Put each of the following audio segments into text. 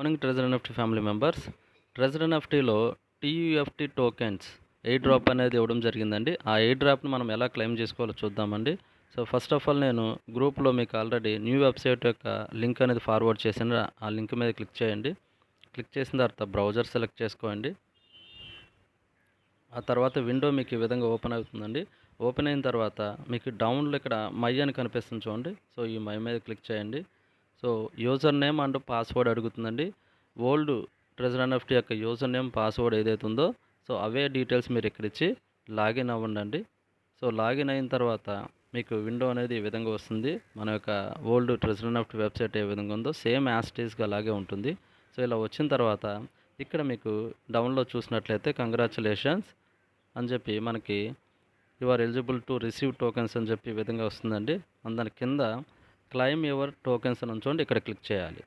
Morning treasure NFT family members. Treasure ఎన్ఎఫ్టీలో TUFT tokens airdrop అనేది ఇవ్వడం జరిగిందండి. ఆ ఎయిర్ డ్రాప్ని మనం ఎలా క్లెయిమ్ చేసుకోవాలో చూద్దామండి. సో ఫస్ట్ ఆఫ్ ఆల్ నేను గ్రూప్లో మీకు ఆల్రెడీ న్యూ వెబ్సైట్ యొక్క లింక్ అనేది ఫార్వర్డ్ చేశాను. ఆ లింక్ మీద క్లిక్ చేయండి. క్లిక్ చేసిన తర్వాత బ్రౌజర్ సెలెక్ట్ చేసుకోండి. ఆ తర్వాత విండో మీకు ఈ విధంగా ఓపెన్ అవుతుందండి. ఓపెన్ అయిన తర్వాత మీకు డౌన్లో ఇక్కడ మై అని కనిపిస్తుంది చూడండి. సో ఈ మై మీద క్లిక్ చేయండి. So username and password అడుగుతుందండి. ఓల్డ్ ట్రెజర్ ఎన్ఎఫ్టీ యొక్క యూజర్ నేమ్ పాస్వర్డ్ ఏదైతే ఉందో సో అవే డీటెయిల్స్ మీరు ఇక్కడ ఇచ్చి లాగిన్ అవ్వండి. సో లాగిన్ అయిన తర్వాత మీకు విండో అనేది ఈ విధంగా వస్తుంది. మన యొక్క ఓల్డ్ ట్రెజర్ ఎన్ఎఫ్టీ వెబ్సైట్ ఏ విధంగా ఉందో సేమ్ యాజ్ ఇట్ ఈస్గా అలాగే ఉంటుంది. సో ఇలా వచ్చిన తర్వాత ఇక్కడ మీకు డౌన్లో చూసినట్లయితే కంగ్రాచులేషన్స్ అని చెప్పి మనకి you are eligible to receive tokens అని చెప్పి ఈ విధంగా వస్తుందండి. దాని కింద క్లైమ్ యువర్ టోకెన్స్ అని ఉంచండి. ఇక్కడ క్లిక్ చేయాలి.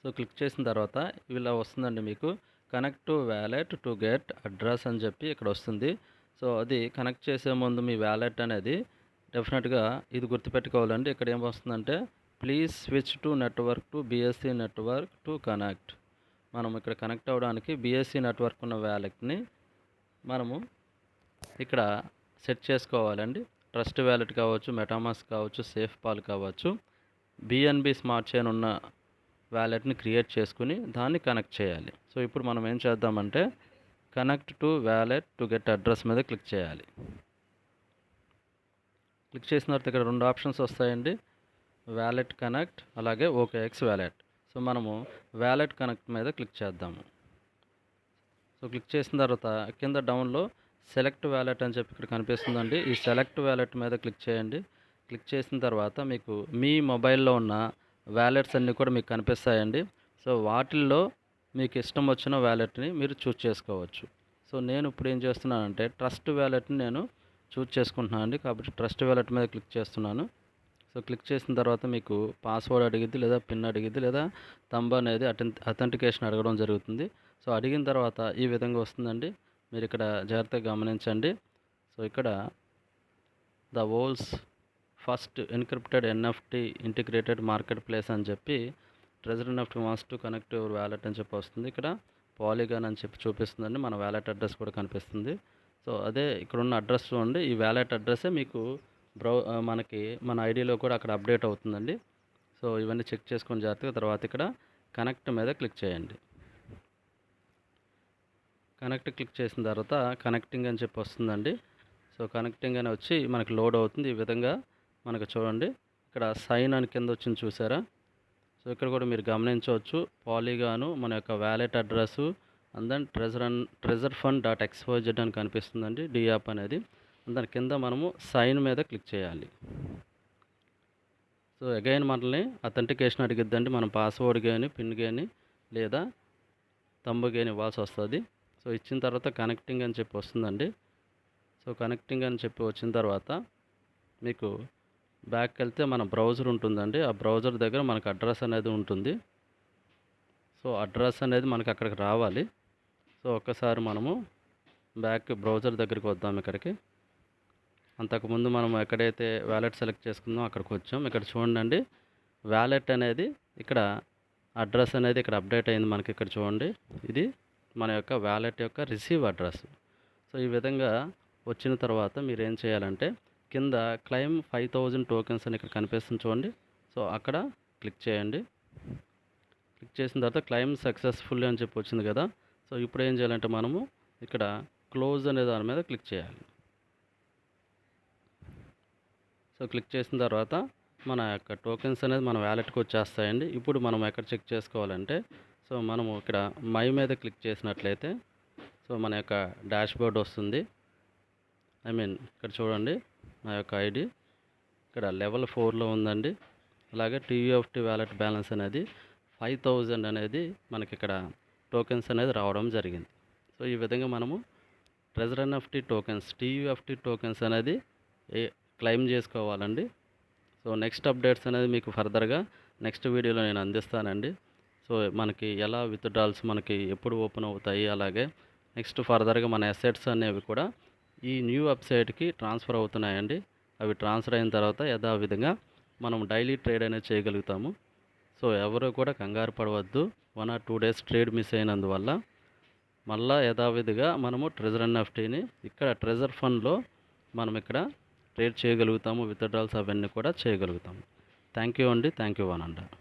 సో క్లిక్ చేసిన తర్వాత ఇలా వస్తుందండి. మీకు connect to wallet to get address అని చెప్పి ఇక్కడ వస్తుంది. సో అది కనెక్ట్ చేసే ముందు మీ వ్యాలెట్ అనేది డెఫినెట్గా ఇది గుర్తుపెట్టుకోవాలండి. ఇక్కడ ఏం వస్తుందంటే please switch to network to BSc network to connect. మనం ఇక్కడ కనెక్ట్ అవ్వడానికి బిఎస్సి నెట్వర్క్ ఉన్న వ్యాలెట్ని మనము ఇక్కడ సెట్ చేసుకోవాలండి. ట్రస్ట్ వ్యాలెట్ కావచ్చు, మెటామాస్క్ కావచ్చు, సేఫ్ పాల్ కావచ్చు, బిఎన్బి స్మార్ట్ చైన్ ఉన్న వ్యాలెట్ని క్రియేట్ చేసుకుని దాన్ని కనెక్ట్ చేయాలి. సో ఇప్పుడు మనం ఏం చేద్దామంటే connect to wallet to get address మీద క్లిక్ చేయాలి. క్లిక్ చేసిన తర్వాత ఇక్కడ రెండు ఆప్షన్స్ వస్తాయండి, వ్యాలెట్ కనెక్ట్ అలాగే ఓకేఎక్స్ వ్యాలెట్. సో మనము వ్యాలెట్ కనెక్ట్ మీద క్లిక్ చేద్దాము. సో క్లిక్ చేసిన తర్వాత కింద డౌన్లో సెలెక్ట్ వ్యాలెట్ అని చెప్పి ఇక్కడ కనిపిస్తుందండి. ఈ సెలెక్ట్ వ్యాలెట్ మీద క్లిక్ చేయండి. క్లిక్ చేసిన తర్వాత మీకు మీ మొబైల్లో ఉన్న వ్యాలెట్స్ అన్నీ కూడా మీకు కనిపిస్తాయండి. సో వాటిల్లో మీకు ఇష్టం వచ్చిన వ్యాలెట్ని మీరు చూస్ చేసుకోవచ్చు. సో నేను ఇప్పుడు ఏం చేస్తున్నానంటే ట్రస్ట్ వ్యాలెట్ని నేను చూస్ చేసుకుంటున్నాను అండి. కాబట్టి ట్రస్ట్ వ్యాలెట్ మీద క్లిక్ చేస్తున్నాను. సో క్లిక్ చేసిన తర్వాత మీకు పాస్వర్డ్ అడిగిద్ది, లేదా పిన్ అడిగిద్ది, లేదా థంబ్ అనేది అథెంటికేషన్ అడగడం జరుగుతుంది. సో అడిగిన తర్వాత ఈ విధంగా వస్తుందండి. మీరు ఇక్కడ జాగ్రత్తగా గమనించండి. సో ఇక్కడ the world's first encrypted NFT integrated marketplace అని చెప్పి treasure NFT wants to connect your wallet అని చెప్పి వస్తుంది. ఇక్కడ పాలిగాన్ అని చెప్పి చూపిస్తుందండి. మన వ్యాలెట్ అడ్రస్ కూడా కనిపిస్తుంది. సో అదే ఇక్కడ ఉన్న అడ్రస్ చూడండి. ఈ వ్యాలెట్ అడ్రస్సే మీకు మనకి మన ఐడిలో కూడా అక్కడ అప్డేట్ అవుతుందండి. సో ఇవన్నీ చెక్ చేసుకొని జాగ్రత్తగా తర్వాత ఇక్కడ కనెక్ట్ మీద క్లిక్ చేయండి. కనెక్ట్ క్లిక్ చేసిన తర్వాత కనెక్టింగ్ అని చెప్పి వస్తుందండి. సో కనెక్టింగ్ అని వచ్చి మనకి లోడ్ అవుతుంది. ఈ విధంగా మనకు చూడండి ఇక్కడ సైన్ అని కింద వచ్చింది చూసారా. సో ఇక్కడ కూడా మీరు గమనించవచ్చు పాలిగాను మన యొక్క wallet address and then treasure fund dot xyz అని కనిపిస్తుందండి డియాప్ అనేది. దాని కింద మనము సైన్ మీద క్లిక్ చేయాలి. సో అగైన్ మనల్ని అథెంటికేషన్ అడిగిద్దండి. మనం పాస్వర్డ్ కానీ పిన్ కానీ లేదా థంబ్ కానీ ఇవ్వాల్సి వస్తుంది. సో ఇచ్చిన తర్వాత కనెక్టింగ్ అని చెప్పి వస్తుందండి. సో కనెక్టింగ్ అని చెప్పి వచ్చిన తర్వాత మీకు బ్యాక్ వెళ్తే మన బ్రౌజర్ ఉంటుందండి. ఆ బ్రౌజర్ దగ్గర మనకు అడ్రస్ అనేది ఉంటుంది. సో అడ్రస్ అనేది మనకి అక్కడికి రావాలి. సో ఒక్కసారి మనము బ్యాక్ బ్రౌజర్ దగ్గరికి వద్దాం. ఇక్కడికి అంతకుముందు మనం ఎక్కడైతే వ్యాలెట్ సెలెక్ట్ చేసుకుందాం అక్కడికి వచ్చాం. ఇక్కడ చూడండి వ్యాలెట్ అనేది ఇక్కడ అడ్రస్ అనేది ఇక్కడ అప్డేట్ అయింది మనకి. ఇక్కడ చూడండి ఇది మన యొక్క వ్యాలెట్ యొక్క రిసీవ్ అడ్రస్. సో ఈ విధంగా వచ్చిన తర్వాత మీరు ఏం చేయాలంటే కింద క్లైమ్ 5000 టోకెన్స్ అని ఇక్కడ కనిపిస్తుంది చూడండి. సో అక్కడ క్లిక్ చేయండి. క్లిక్ చేసిన తర్వాత క్లైమ్ సక్సెస్ఫుల్ అని చెప్పి వచ్చింది కదా. సో ఇప్పుడు ఏం చేయాలంటే మనము ఇక్కడ క్లోజ్ అనే దాని మీద క్లిక్ చేయాలి. సో క్లిక్ చేసిన తర్వాత మన యొక్క టోకెన్స్ అనేది మన వ్యాలెట్కి వచ్చేస్తాయండి. ఇప్పుడు మనం ఎక్కడ చెక్ చేసుకోవాలంటే సో మనము ఇక్కడ మై మీద క్లిక్ చేసినట్లయితే సో మన యొక్క డాష్ బోర్డ్ వస్తుంది. ఇక్కడ చూడండి నా యొక్క ఐడి ఇక్కడ లెవెల్ 4లో ఉందండి. అలాగే టీయూఎఫ్టీ వ్యాలెట్ బ్యాలెన్స్ అనేది 5000 అనేది మనకి ఇక్కడ టోకెన్స్ అనేది రావడం జరిగింది. సో ఈ విధంగా మనము ట్రెజర్ ఎన్ఎఫ్టీ టోకెన్స్ టీయూఎఫ్టీ టోకెన్స్ అనేది క్లెయిమ్ చేసుకోవాలండి. సో నెక్స్ట్ అప్డేట్స్ అనేది మీకు ఫర్దర్గా నెక్స్ట్ వీడియోలో నేను అందిస్తానండి. సో మనకి ఎలా విత్డ్రాల్స్ మనకి ఎప్పుడు ఓపెన్ అవుతాయి, అలాగే నెక్స్ట్ ఫర్దర్గా మన అసెట్స్ అనేవి కూడా ఈ న్యూ వెబ్సైట్కి ట్రాన్స్ఫర్ అవుతున్నాయండి. అవి ట్రాన్స్ఫర్ అయిన తర్వాత యథావిధంగా మనం డైలీ ట్రేడ్ అనేది చేయగలుగుతాము. సో ఎవరు కూడా కంగారు పడవద్దు. 1 ఆర్ 2 డేస్ ట్రేడ్ మిస్ అయినందువల్ల మళ్ళా యథావిధిగా మనము ట్రెజర్ ఎన్ఎఫ్టీని ఇక్కడ ట్రెజర్ ఫండ్‌లో మనం ఇక్కడ ట్రేడ్ చేయగలుగుతాము. విత్‌డ్రాల్స్ అవన్నీ కూడా చేయగలుగుతాము. థ్యాంక్ యూ అండి. Thank you one and all.